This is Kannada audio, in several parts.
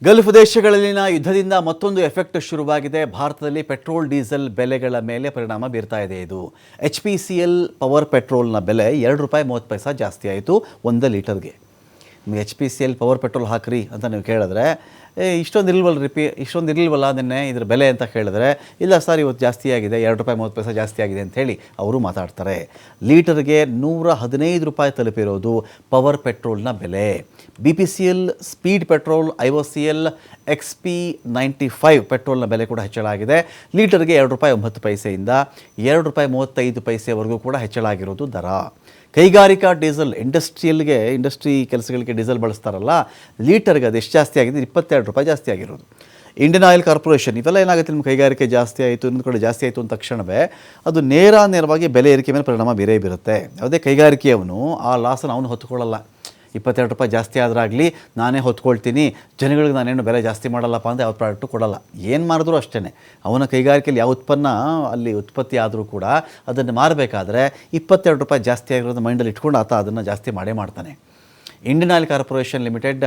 ಗಲ್ಫ್ ದೇಶಗಳಲ್ಲಿನ ಯುದ್ಧದಿಂದ ಮತ್ತೊಂದು ಎಫೆಕ್ಟ್ ಶುರುವಾಗಿದೆ. ಭಾರತದಲ್ಲಿ ಪೆಟ್ರೋಲ್ ಡೀಸೆಲ್ ಬೆಲೆಗಳ ಮೇಲೆ ಪರಿಣಾಮ ಬೀರ್ತಾ ಇದೆ. ಇದು HPCL ಪವರ್ ಪೆಟ್ರೋಲ್ನ ಬೆಲೆ ₹2.30 ಜಾಸ್ತಿ ಆಯಿತು 1 ಲೀಟರ್ಗೆ. ನಿಮಗೆ HPCL ಪವರ್ ಪೆಟ್ರೋಲ್ ಹಾಕ್ರಿ ಅಂತ ನೀವು ಕೇಳಿದ್ರೆ ಇಷ್ಟೊಂದು ಇರಲಿಲ್ವಲ್ಲ ನಿನ್ನೆ ಇದ್ರ ಬೆಲೆ ಅಂತ ಕೇಳಿದ್ರೆ, ಇಲ್ಲ ಸರ್ ಇವತ್ತು ಜಾಸ್ತಿ ಆಗಿದೆ, ₹2.30 ಜಾಸ್ತಿ ಆಗಿದೆ ಅಂತ ಹೇಳಿ ಅವರು ಮಾತಾಡ್ತಾರೆ. ಲೀಟರ್ಗೆ ₹115 ತಲುಪಿರೋದು ಪವರ್ ಪೆಟ್ರೋಲ್ನ ಬೆಲೆ. BPCL speed petrol, IOCL XP95 ಪೆಟ್ರೋಲ್ನ ಬೆಲೆ ಕೂಡ ಹೆಚ್ಚಳ ಆಗಿದೆ. ಲೀಟರ್ಗೆ ₹2.09 ಇಂದ ₹2.35ವರೆಗೂ ಕೂಡ ಹೆಚ್ಚಳ ಆಗಿರೋದು ದರ. ಕೈಗಾರಿಕಾ ಡೀಸೆಲ್, ಇಂಡಸ್ಟ್ರಿ ಕೆಲಸಗಳಿಗೆ ಡೀಸೆಲ್ ಬಳಸ್ತಾರಲ್ಲ, ಲೀಟರ್ಗೆ ಅದು ಎಷ್ಟು ಜಾಸ್ತಿ ಆಗಿದೆ? ₹22 ಜಾಸ್ತಿ ಆಗಿರೋದು. ಇಂಡಿಯನ್ ಆಯಿಲ್ ಕಾರ್ಪೊರೇಷನ್ ಇವೆಲ್ಲ ಏನಾಗುತ್ತೆ, ನಿಮ್ಮ ಕೈಗಾರಿಕೆ ಜಾಸ್ತಿ ಆಯಿತು, ಇನ್ನೊಂದು ಕಡೆ ಜಾಸ್ತಿ ಆಯಿತು ಅಂದ ತಕ್ಷಣವೇ ಅದು ನೇರವಾಗಿ ಬೆಲೆ ಏರಿಕೆ ಮೇಲೆ ಪರಿಣಾಮ ಬೀರುತ್ತೆ. ಯಾವುದೇ ಕೈಗಾರಿಕೆಯವನು ಆ ಲಾಸನ್ನು ಅವನು ಹೊತ್ಕೊಳ್ಳಲ್ಲ. ₹22 ಜಾಸ್ತಿ ಆದ್ರಾಗಲಿ ನಾನೇ ಹೊತ್ಕೊಳ್ತೀನಿ, ಜನಗಳಿಗೆ ನಾನೇನು ಬೆಲೆ ಜಾಸ್ತಿ ಮಾಡಲ್ಲಪ್ಪ ಅಂತ ಯಾವ ಪ್ರಾಡಕ್ಟು ಕೊಡಲ್ಲ. ಏನು ಮಾಡಿದ್ರು ಅಷ್ಟೇ, ಅವನ ಕೈಗಾರಿಕೆಯಲ್ಲಿ ಯಾವ ಉತ್ಪನ್ನ ಅಲ್ಲಿ ಉತ್ಪತ್ತಿ ಆದರೂ ಕೂಡ ಅದನ್ನು ಮಾರಬೇಕಾದ್ರೆ ₹22 ಜಾಸ್ತಿ ಆಗಿರೋದು ಮೈಂಡಲ್ಲಿ ಇಟ್ಕೊಂಡು ಆತ ಅದನ್ನು ಜಾಸ್ತಿ ಮಾಡ್ತಾನೆ. ಇಂಡಿಯನ್ ಆಯಿಲ್ ಕಾರ್ಪೊರೇಷನ್ ಲಿಮಿಟೆಡ್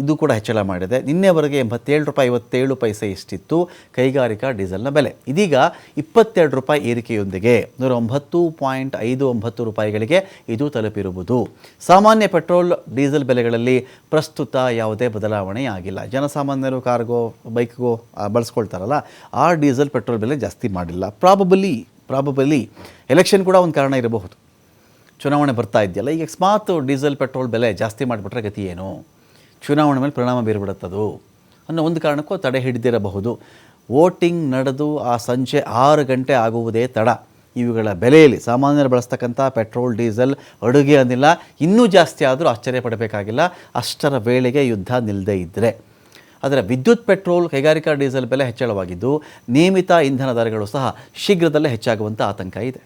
ಇದು ಕೂಡ ಹೆಚ್ಚಳ ಮಾಡಿದೆ. ನಿನ್ನೆವರೆಗೆ ₹87.57 ಇಷ್ಟಿತ್ತು ಕೈಗಾರಿಕಾ ಡೀಸೆಲ್ನ ಬೆಲೆ. ಇದೀಗ ₹22 ಏರಿಕೆಯೊಂದಿಗೆ ₹110.59 ಇದು ತಲುಪಿರುವುದು. ಸಾಮಾನ್ಯ ಪೆಟ್ರೋಲ್ ಡೀಸೆಲ್ ಬೆಲೆಗಳಲ್ಲಿ ಪ್ರಸ್ತುತ ಯಾವುದೇ ಬದಲಾವಣೆ ಆಗಿಲ್ಲ. ಜನಸಾಮಾನ್ಯರು ಕಾರ್ಗೋ ಬೈಕ್ಗೋ ಬಳಸ್ಕೊಳ್ತಾರಲ್ಲ, ಆ ಡೀಸೆಲ್ ಪೆಟ್ರೋಲ್ ಬೆಲೆ ಜಾಸ್ತಿ ಮಾಡಿಲ್ಲ. ಪ್ರಾಬಬಲಿ ಎಲೆಕ್ಷನ್ ಕೂಡ ಒಂದು ಕಾರಣ ಇರಬಹುದು. ಚುನಾವಣೆ ಬರ್ತಾ ಇದೆಯಲ್ಲ, ಈಗ ಅಕಸ್ಮಾತ್ ಡೀಸೆಲ್ ಪೆಟ್ರೋಲ್ ಬೆಲೆ ಜಾಸ್ತಿ ಮಾಡಿಬಿಟ್ರೆ ಗತಿ ಏನು? ಚುನಾವಣೆ ಮೇಲೆ ಪರಿಣಾಮ ಬೀರ್ಬಿಡುತ್ತದು ಅನ್ನೋ ಒಂದು ಕಾರಣಕ್ಕೂ ತಡೆ ಹಿಡಿದಿರಬಹುದು. ವೋಟಿಂಗ್ ನಡೆದು ಆ ಸಂಜೆ 6 ಗಂಟೆ ಆಗುವುದೇ ತಡ. ಇವುಗಳ ಬೆಲೆಯಲ್ಲಿ ಸಾಮಾನ್ಯರು ಬಳಸ್ತಕ್ಕಂಥ ಪೆಟ್ರೋಲ್, ಡೀಸೆಲ್, ಅಡುಗೆ ಅನಿಲ ಇನ್ನೂ ಜಾಸ್ತಿ ಆದರೂ ಆಶ್ಚರ್ಯ ಪಡಬೇಕಾಗಿಲ್ಲ, ಅಷ್ಟರ ವೇಳೆಗೆ ಯುದ್ಧ ನಿಲ್ಲದೇ ಇದ್ದರೆ. ಆದರೆ ವಿದ್ಯುತ್, ಪೆಟ್ರೋಲ್, ಕೈಗಾರಿಕಾ ಡೀಸೆಲ್ ಬೆಲೆ ಹೆಚ್ಚಳವಾಗಿದ್ದು ನಿಯಮಿತ ಇಂಧನ ದರಗಳು ಸಹ ಶೀಘ್ರದಲ್ಲೇ ಹೆಚ್ಚಾಗುವಂಥ ಆತಂಕ ಇದೆ.